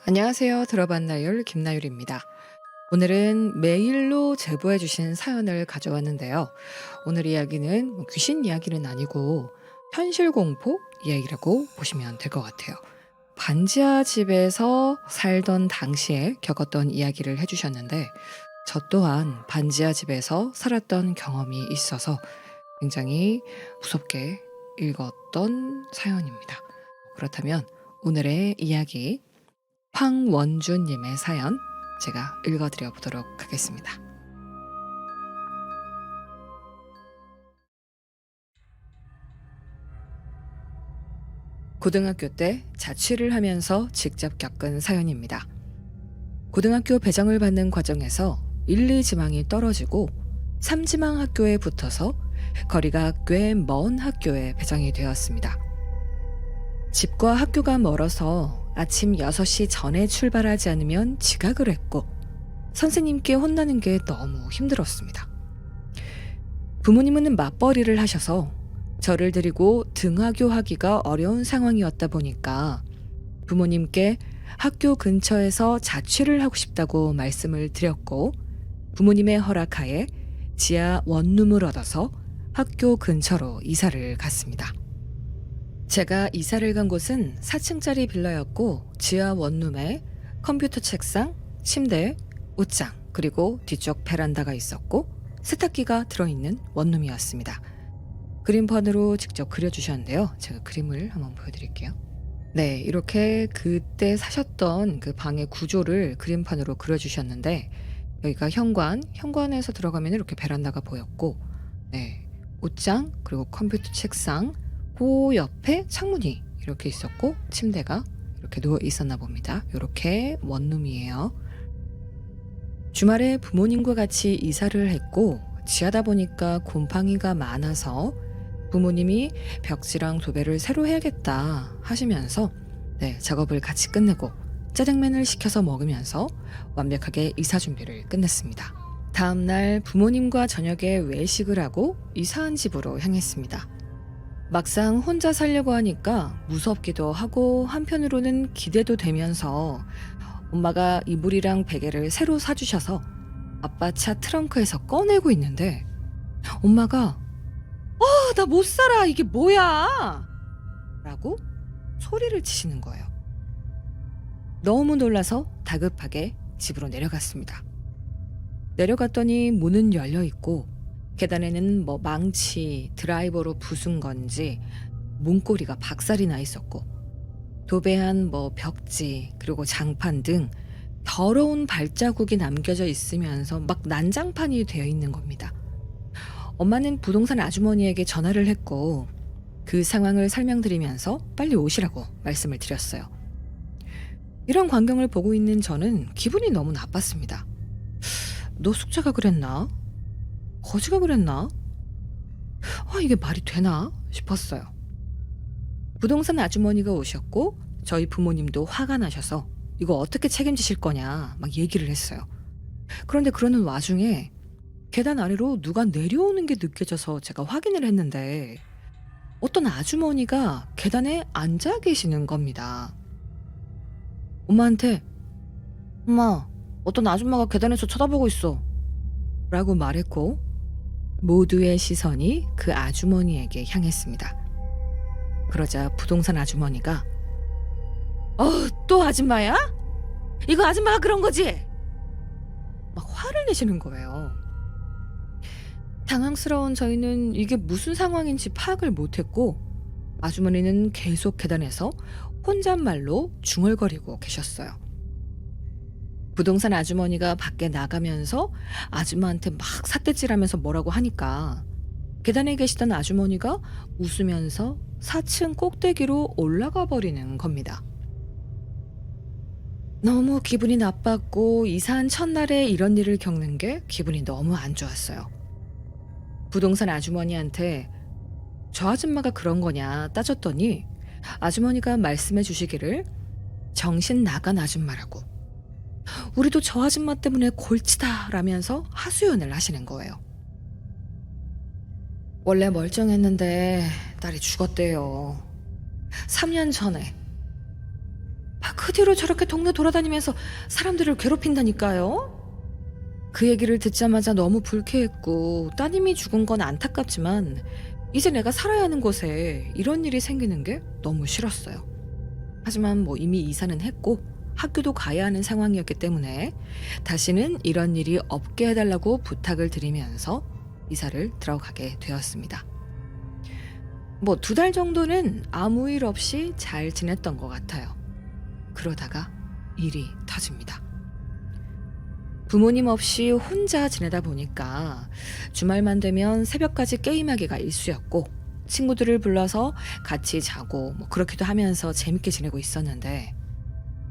안녕하세요. 들어봤나율 김나율입니다. 오늘은 메일로 제보해 주신 사연을 가져왔는데요. 오늘 이야기는 귀신 이야기는 아니고 현실 공포 이야기라고 보시면 될 것 같아요. 반지하 집에서 살던 당시에 겪었던 이야기를 해주셨는데 저 또한 반지하 집에서 살았던 경험이 있어서 굉장히 무섭게 읽었던 사연입니다. 그렇다면 오늘의 이야기 황원주님의 사연 제가 읽어드려 보도록 하겠습니다. 고등학교 때 자취를 하면서 직접 겪은 사연입니다. 고등학교 배정을 받는 과정에서 1, 2지망이 떨어지고 3지망 학교에 붙어서 거리가 꽤 먼 학교에 배정이 되었습니다. 집과 학교가 멀어서 아침 6시 전에 출발하지 않으면 지각을 했고 선생님께 혼나는 게 너무 힘들었습니다. 부모님은 맞벌이를 하셔서 저를 데리고 등하교하기가 어려운 상황이었다 보니까 부모님께 학교 근처에서 자취를 하고 싶다고 말씀을 드렸고 부모님의 허락하에 지하 원룸을 얻어서 학교 근처로 이사를 갔습니다. 제가 이사를 간 곳은 4층짜리 빌라였고 지하 원룸에 컴퓨터 책상, 침대, 옷장, 그리고 뒤쪽 베란다가 있었고 세탁기가 들어있는 원룸이었습니다. 그림판으로 직접 그려주셨는데요. 제가 그림을 한번 보여드릴게요. 네, 이렇게 그때 사셨던 그 방의 구조를 그림판으로 그려주셨는데 여기가 현관에서 들어가면 이렇게 베란다가 보였고 네, 옷장, 그리고 컴퓨터 책상, 그 옆에 창문이 이렇게 있었고 침대가 이렇게 누워 있었나 봅니다. 이렇게 원룸이에요. 주말에 부모님과 같이 이사를 했고 지하다 보니까 곰팡이가 많아서 부모님이 벽지랑 도배를 새로 해야겠다 하시면서 작업을 같이 끝내고 짜장면을 시켜서 먹으면서 완벽하게 이사 준비를 끝냈습니다. 다음날 부모님과 저녁에 외식을 하고 이사한 집으로 향했습니다. 막상 혼자 살려고 하니까 무섭기도 하고 한편으로는 기대도 되면서 엄마가 이불이랑 베개를 새로 사주셔서 아빠 차 트렁크에서 꺼내고 있는데 엄마가 나 못 살아 이게 뭐야 라고 소리를 치시는 거예요. 너무 놀라서 다급하게 집으로 내려갔습니다. 내려갔더니 문은 열려 있고 계단에는 망치, 드라이버로 부순 건지 문고리가 박살이 나 있었고 도배한 벽지 그리고 장판 등 더러운 발자국이 남겨져 있으면서 막 난장판이 되어 있는 겁니다. 엄마는 부동산 아주머니에게 전화를 했고 그 상황을 설명드리면서 빨리 오시라고 말씀을 드렸어요. 이런 광경을 보고 있는 저는 기분이 너무 나빴습니다. 노숙자가 그랬나? 거지가 그랬나? 이게 말이 되나 싶었어요. 부동산 아주머니가 오셨고 저희 부모님도 화가 나셔서 이거 어떻게 책임지실 거냐 막 얘기를 했어요. 그런데 그러는 와중에 계단 아래로 누가 내려오는 게 느껴져서 제가 확인을 했는데 어떤 아주머니가 계단에 앉아 계시는 겁니다. 엄마한테 엄마, 어떤 아줌마가 계단에서 쳐다보고 있어 라고 말했고 모두의 시선이 그 아주머니에게 향했습니다. 그러자 부동산 아주머니가 또 아줌마야? 이거 아줌마가 그런 거지? 막 화를 내시는 거예요. 당황스러운 저희는 이게 무슨 상황인지 파악을 못했고 아주머니는 계속 계단에서 혼잣말로 중얼거리고 계셨어요. 부동산 아주머니가 밖에 나가면서 아줌마한테 막 삿대질하면서 뭐라고 하니까 계단에 계시던 아주머니가 웃으면서 4층 꼭대기로 올라가 버리는 겁니다. 너무 기분이 나빴고 이사한 첫날에 이런 일을 겪는 게 기분이 너무 안 좋았어요. 부동산 아주머니한테 저 아줌마가 그런 거냐 따졌더니 아주머니가 말씀해 주시기를 정신 나간 아줌마라고 우리도 저 아줌마 때문에 골치다 라면서 하소연을 하시는 거예요. 원래 멀쩡했는데 딸이 죽었대요. 3년 전에 그 뒤로 저렇게 동네 돌아다니면서 사람들을 괴롭힌다니까요. 그 얘기를 듣자마자 너무 불쾌했고 따님이 죽은 건 안타깝지만 이제 내가 살아야 하는 곳에 이런 일이 생기는 게 너무 싫었어요. 하지만 뭐 이미 이사는 했고 학교도 가야 하는 상황이었기 때문에 다시는 이런 일이 없게 해달라고 부탁을 드리면서 이사를 들어가게 되었습니다. 뭐 2달 정도는 아무 일 없이 잘 지냈던 것 같아요. 그러다가 일이 터집니다. 부모님 없이 혼자 지내다 보니까 주말만 되면 새벽까지 게임하기가 일쑤였고 친구들을 불러서 같이 자고 뭐 그렇기도 하면서 재밌게 지내고 있었는데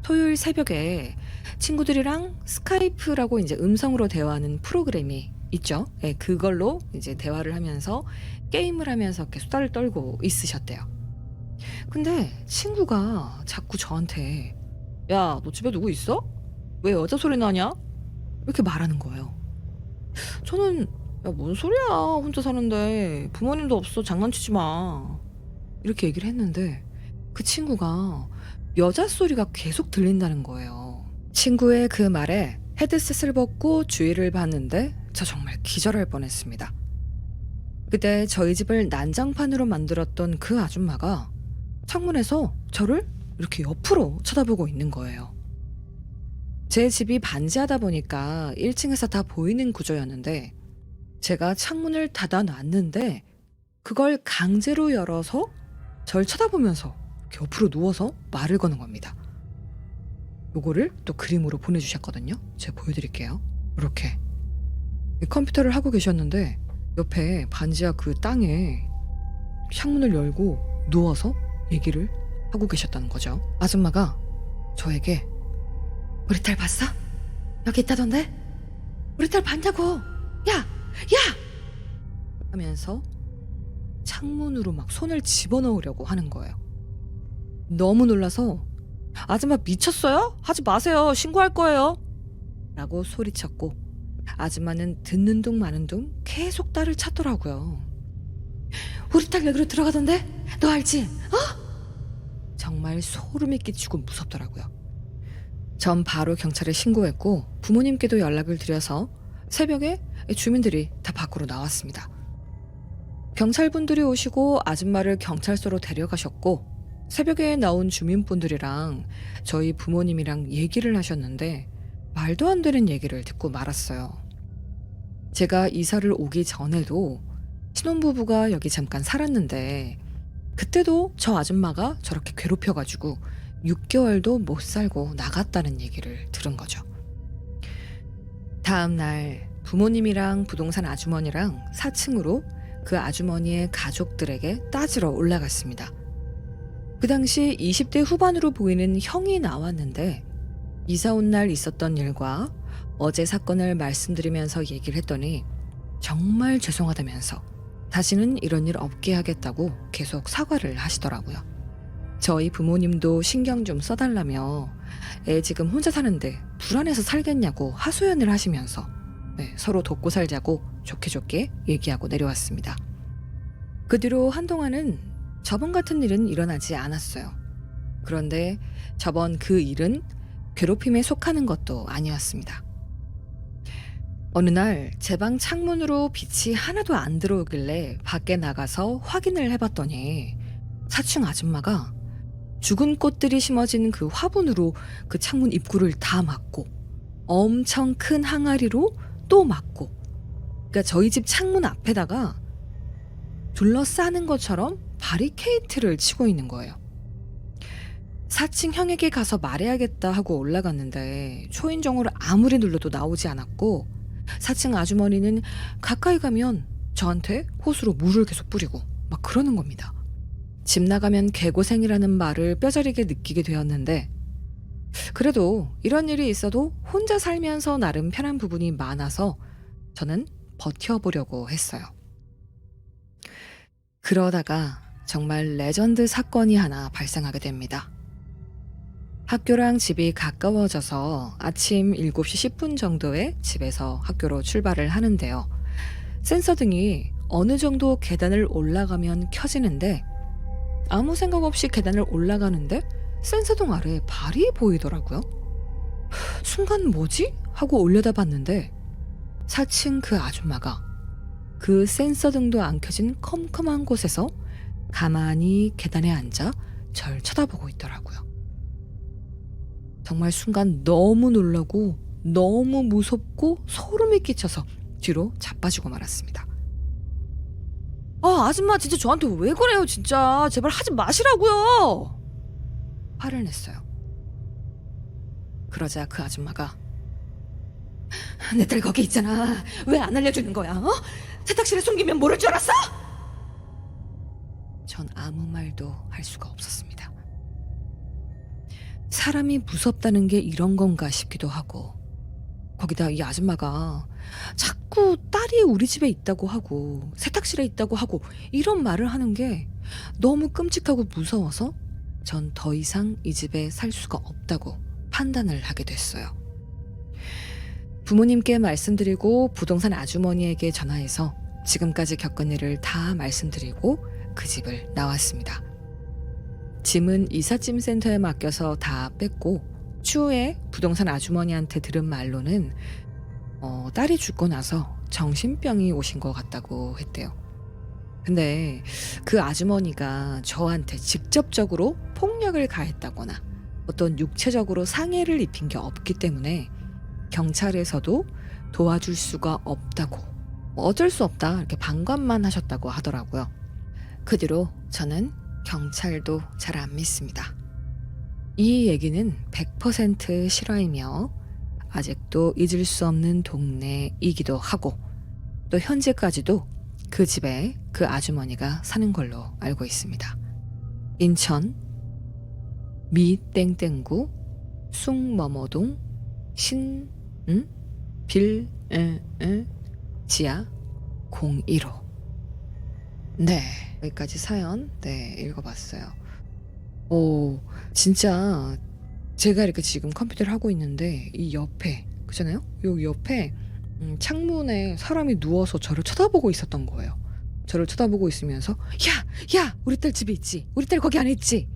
토요일 새벽에 친구들이랑 스카이프라고 이제 음성으로 대화하는 프로그램이 있죠. 예, 그걸로 이제 대화를 하면서 게임을 하면서 이렇게 수다를 떨고 있으셨대요. 근데 친구가 자꾸 저한테 야, 너 집에 누구 있어? 왜 여자 소리 나냐? 이렇게 말하는 거예요. 저는 야, 뭔 소리야? 혼자 사는데 부모님도 없어. 장난치지 마. 이렇게 얘기를 했는데 그 친구가 여자 소리가 계속 들린다는 거예요. 친구의 그 말에 헤드셋을 벗고 주위를 봤는데 저 정말 기절할 뻔했습니다. 그때 저희 집을 난장판으로 만들었던 그 아줌마가 창문에서 저를 이렇게 옆으로 쳐다보고 있는 거예요. 제 집이 반지하다 보니까 1층에서 다 보이는 구조였는데 제가 창문을 닫아놨는데 그걸 강제로 열어서 절 쳐다보면서 이렇게 옆으로 누워서 말을 거는 겁니다. 요거를 또 그림으로 보내주셨거든요. 제가 보여드릴게요. 이렇게 컴퓨터를 하고 계셨는데 옆에 반지하 그 땅에 창문을 열고 누워서 얘기를 하고 계셨다는 거죠. 아줌마가 저에게 우리 딸 봤어? 여기 있다던데? 우리 딸 봤냐고! 야! 야! 하면서 창문으로 막 손을 집어넣으려고 하는 거예요. 너무 놀라서 아줌마 미쳤어요? 하지 마세요. 신고할 거예요. 라고 소리쳤고 아줌마는 듣는 둥 마는 둥 계속 딸을 찾더라고요. 우리 딸 여기로 들어가던데? 너 알지? 어? 정말 소름이 끼치고 무섭더라고요. 전 바로 경찰에 신고했고 부모님께도 연락을 드려서 새벽에 주민들이 다 밖으로 나왔습니다. 경찰분들이 오시고 아줌마를 경찰서로 데려가셨고 새벽에 나온 주민분들이랑 저희 부모님이랑 얘기를 하셨는데 말도 안 되는 얘기를 듣고 말았어요. 제가 이사를 오기 전에도 신혼부부가 여기 잠깐 살았는데 그때도 저 아줌마가 저렇게 괴롭혀가지고 6개월도 못 살고 나갔다는 얘기를 들은 거죠. 다음 날 부모님이랑 부동산 아주머니랑 4층으로 그 아주머니의 가족들에게 따지러 올라갔습니다. 그 당시 20대 후반으로 보이는 형이 나왔는데 이사 온 날 있었던 일과 어제 사건을 말씀드리면서 얘기를 했더니 정말 죄송하다면서 다시는 이런 일 없게 하겠다고 계속 사과를 하시더라고요. 저희 부모님도 신경 좀 써달라며 애 지금 혼자 사는데 불안해서 살겠냐고 하소연을 하시면서 서로 돕고 살자고 좋게 좋게 얘기하고 내려왔습니다. 그 뒤로 한동안은 저번 같은 일은 일어나지 않았어요. 그런데 저번 그 일은 괴롭힘에 속하는 것도 아니었습니다. 어느 날 제 방 창문으로 빛이 하나도 안 들어오길래 밖에 나가서 확인을 해봤더니 4층 아줌마가 죽은 꽃들이 심어진 그 화분으로 그 창문 입구를 다 막고 엄청 큰 항아리로 또 막고 그러니까 저희 집 창문 앞에다가 둘러싸는 것처럼 바리케이트를 치고 있는 거예요. 4층 형에게 가서 말해야겠다 하고 올라갔는데 초인종을 아무리 눌러도 나오지 않았고 4층 아주머니는 가까이 가면 저한테 호수로 물을 계속 뿌리고 막 그러는 겁니다. 집 나가면 개고생이라는 말을 뼈저리게 느끼게 되었는데 그래도 이런 일이 있어도 혼자 살면서 나름 편한 부분이 많아서 저는 버텨보려고 했어요. 그러다가 정말 레전드 사건이 하나 발생하게 됩니다. 학교랑 집이 가까워져서 아침 7시 10분 정도에 집에서 학교로 출발을 하는데요. 센서등이 어느 정도 계단을 올라가면 켜지는데 아무 생각 없이 계단을 올라가는데 센서등 아래에 발이 보이더라고요. 순간 뭐지? 하고 올려다봤는데 4층 그 아줌마가 그 센서등도 안 켜진 컴컴한 곳에서 가만히 계단에 앉아 절 쳐다보고 있더라고요. 정말 순간 너무 놀라고 너무 무섭고 소름이 끼쳐서 뒤로 자빠지고 말았습니다. 아, 아줌마 진짜 저한테 왜 그래요 진짜. 제발 하지 마시라고요. 화를 냈어요. 그러자 그 아줌마가 내 딸 거기 있잖아. 왜 안 알려주는 거야? 어? 세탁실에 숨기면 모를 줄 알았어? 전 아무 말도 할 수가 없었습니다. 사람이 무섭다는 게 이런 건가 싶기도 하고, 거기다 이 아줌마가 자꾸 딸이 우리 집에 있다고 하고 세탁실에 있다고 하고 이런 말을 하는 게 너무 끔찍하고 무서워서 전 더 이상 이 집에 살 수가 없다고 판단을 하게 됐어요. 부모님께 말씀드리고 부동산 아주머니에게 전화해서 지금까지 겪은 일을 다 말씀드리고 그 집을 나왔습니다. 짐은 이삿짐 센터에 맡겨서 다 뺐고, 추후에 부동산 아주머니한테 들은 말로는 딸이 죽고 나서 정신병이 오신 것 같다고 했대요. 근데 그 아주머니가 저한테 직접적으로 폭력을 가했다거나 어떤 육체적으로 상해를 입힌 게 없기 때문에 경찰에서도 도와줄 수가 없다고, 어쩔 수 없다 이렇게 방관만 하셨다고 하더라고요. 그 뒤로 저는 경찰도 잘 안 믿습니다. 이 얘기는 100% 실화이며 아직도 잊을 수 없는 동네이기도 하고, 또 현재까지도 그 집에 그 아주머니가 사는 걸로 알고 있습니다. 인천 미땡땡구 숭머머동 지하 015. 네, 여기까지 사연 읽어봤어요. 오, 진짜 제가 이렇게 지금 컴퓨터를 하고 있는데 이 옆에, 그잖아요? 여기 옆에 창문에 사람이 누워서 저를 쳐다보고 있었던 거예요. 저를 쳐다보고 있으면서 야 우리 딸 집에 있지, 우리 딸 거기 안에 있지,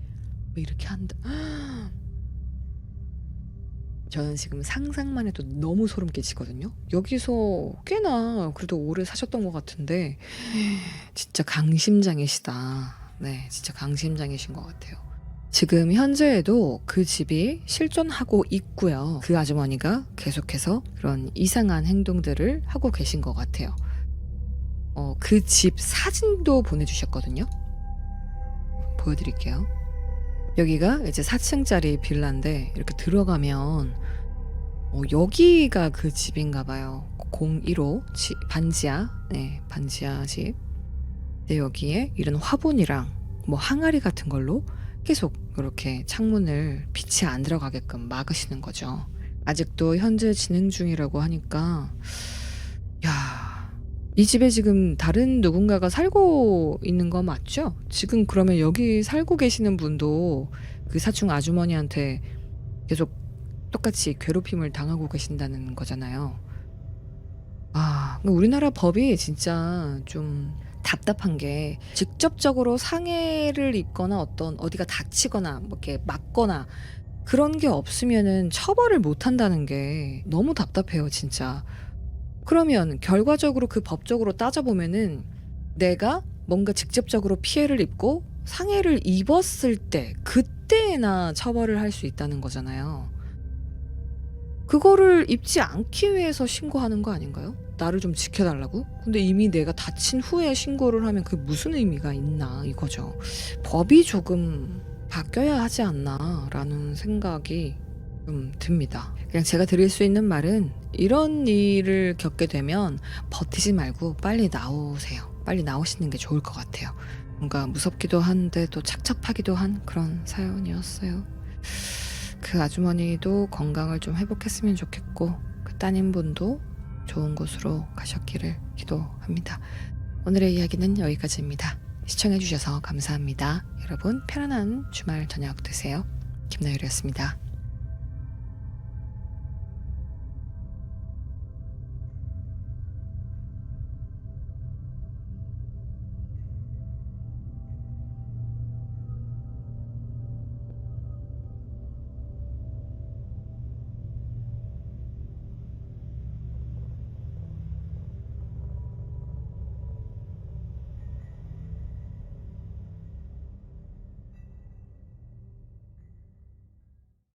뭐 이렇게 한다. 저는 지금 상상만 해도 너무 소름 끼치거든요. 여기서 꽤나 그래도 오래 사셨던 것 같은데 진짜 강심장이시다. 네, 진짜 강심장이신 것 같아요. 지금 현재에도 그 집이 실존하고 있고요. 그 아주머니가 계속해서 그런 이상한 행동들을 하고 계신 것 같아요. 그 집 사진도 보내주셨거든요. 보여드릴게요. 여기가 이제 4층짜리 빌라인데 이렇게 들어가면 여기가 그 집인가 봐요. 015 반지하, 네, 반지하 집. 근데 여기에 이런 화분이랑 뭐 항아리 같은 걸로 계속 이렇게 창문을 빛이 안 들어가게끔 막으시는 거죠. 아직도 현재 진행 중이라고 하니까, 야, 이 집에 지금 다른 누군가가 살고 있는 거 맞죠? 지금 그러면 여기 살고 계시는 분도 그 사충 아주머니한테 계속 똑같이 괴롭힘을 당하고 계신다는 거잖아요. 아, 우리나라 법이 진짜 좀 답답한 게, 직접적으로 상해를 입거나 어디가 다치거나 뭐 이렇게 맞거나 그런 게 없으면은 처벌을 못 한다는 게 너무 답답해요, 진짜. 그러면 결과적으로 그 법적으로 따져보면은 내가 뭔가 직접적으로 피해를 입고 상해를 입었을 때 그때나 처벌을 할 수 있다는 거잖아요. 그거를 입지 않기 위해서 신고하는 거 아닌가요? 나를 좀 지켜달라고? 근데 이미 내가 다친 후에 신고를 하면 그게 무슨 의미가 있나 이거죠. 법이 조금 바뀌어야 하지 않나 라는 생각이 좀 듭니다. 그냥 제가 드릴 수 있는 말은, 이런 일을 겪게 되면 버티지 말고 빨리 나오세요. 빨리 나오시는 게 좋을 것 같아요. 뭔가 무섭기도 한데 또 착잡하기도 한 그런 사연이었어요. 그 아주머니도 건강을 좀 회복했으면 좋겠고, 그 따님분도 좋은 곳으로 가셨기를 기도합니다. 오늘의 이야기는 여기까지입니다. 시청해주셔서 감사합니다. 여러분 편안한 주말 저녁 되세요. 김나율이었습니다.